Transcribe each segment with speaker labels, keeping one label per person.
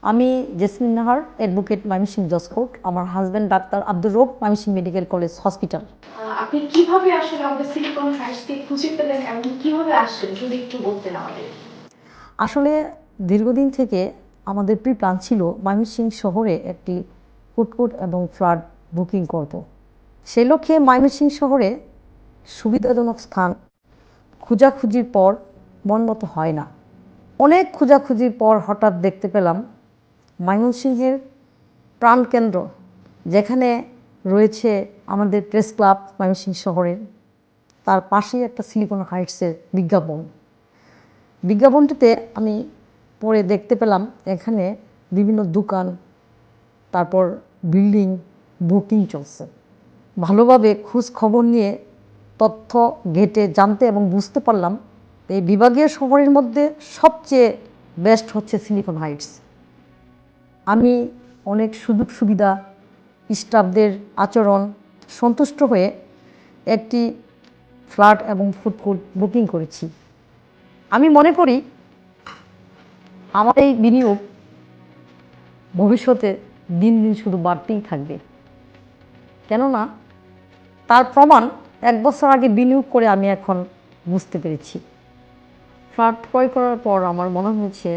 Speaker 1: আমি jasmine Nahar, advocate, Mymensingh জজ court. আমার হাজব্যান্ড ডাক্তার আব্দুর রব, ময়মনসিংহ মেডিকেল কলেজ হসপিটাল।
Speaker 2: আপনি কিভাবে আসলে আমাদের সিলিকন হাইটসকে খুঁজে পেলেন এবং কিভাবে আসলেন যদি একটু বলতেন আমাদের।
Speaker 1: আসলে দীর্ঘদিন থেকে আমাদের প্ল্যান ছিল ময়মনসিংহ শহরে একটি ফুড কোর্ট এবং ফ্ল্যাট বুকিং করব। সেই লক্ষ্যে ময়মনসিংহ শহরে সুবিধাজনক স্থান খোঁজাখুঁজির পর মন মতো হয় না। অনেক খোঁজাখুঁজির পর হঠাৎ দেখতে পেলাম ময়মনসিংহের প্রাণকেন্দ্র, যেখানে রয়েছে আমাদের প্রেস ক্লাব ময়মনসিংহ শহরের, তার পাশেই একটা সিলিকন হাইটসের বিজ্ঞাপনটিতে আমি পরে দেখতে পেলাম এখানে বিভিন্ন দোকান, তারপর বিল্ডিং বুকিং চলছে। ভালোভাবে খোঁজ খবর নিয়ে তথ্য ঘেঁটে জানতে এবং বুঝতে পারলাম এই বিভাগীয় শহরের মধ্যে সবচেয়ে বেস্ট হচ্ছে সিলিকন হাইটস। আমি অনেক সুযোগ সুবিধা, স্টাফদের আচরণ সন্তুষ্ট হয়ে একটি ফ্ল্যাট এবং ফুড কোর্ট বুকিং করেছি। আমি মনে করি আমার এই বিনিয়োগ ভবিষ্যতে দিন দিন শুধু বাড়তেই থাকবে, কেননা তার প্রমাণ 1 বছর আগে বিনিয়োগ করে আমি এখন বুঝতে পেরেছি। ফ্ল্যাট ক্রয় করার পর আমার মনে হয়েছে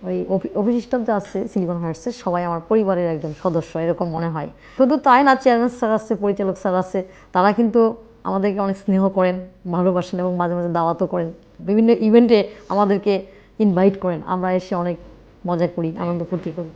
Speaker 1: ওই অফিস স্টাফ যা আছে সিলিকন হাইটসের সবাই আমার পরিবারের একজন সদস্য, এরকম মনে হয়। শুধু তাই না, চেয়ারম্যান স্যার আছে, পরিচালক স্যার আছে, তারা কিন্তু আমাদেরকে অনেক স্নেহ করেন, ভালোবাসেন এবং মাঝে মাঝে দাওয়াতও করেন। বিভিন্ন ইভেন্টে আমাদেরকে ইনভাইট করেন, আমরা এসে অনেক মজা করি, আনন্দ ফুর্তি করি।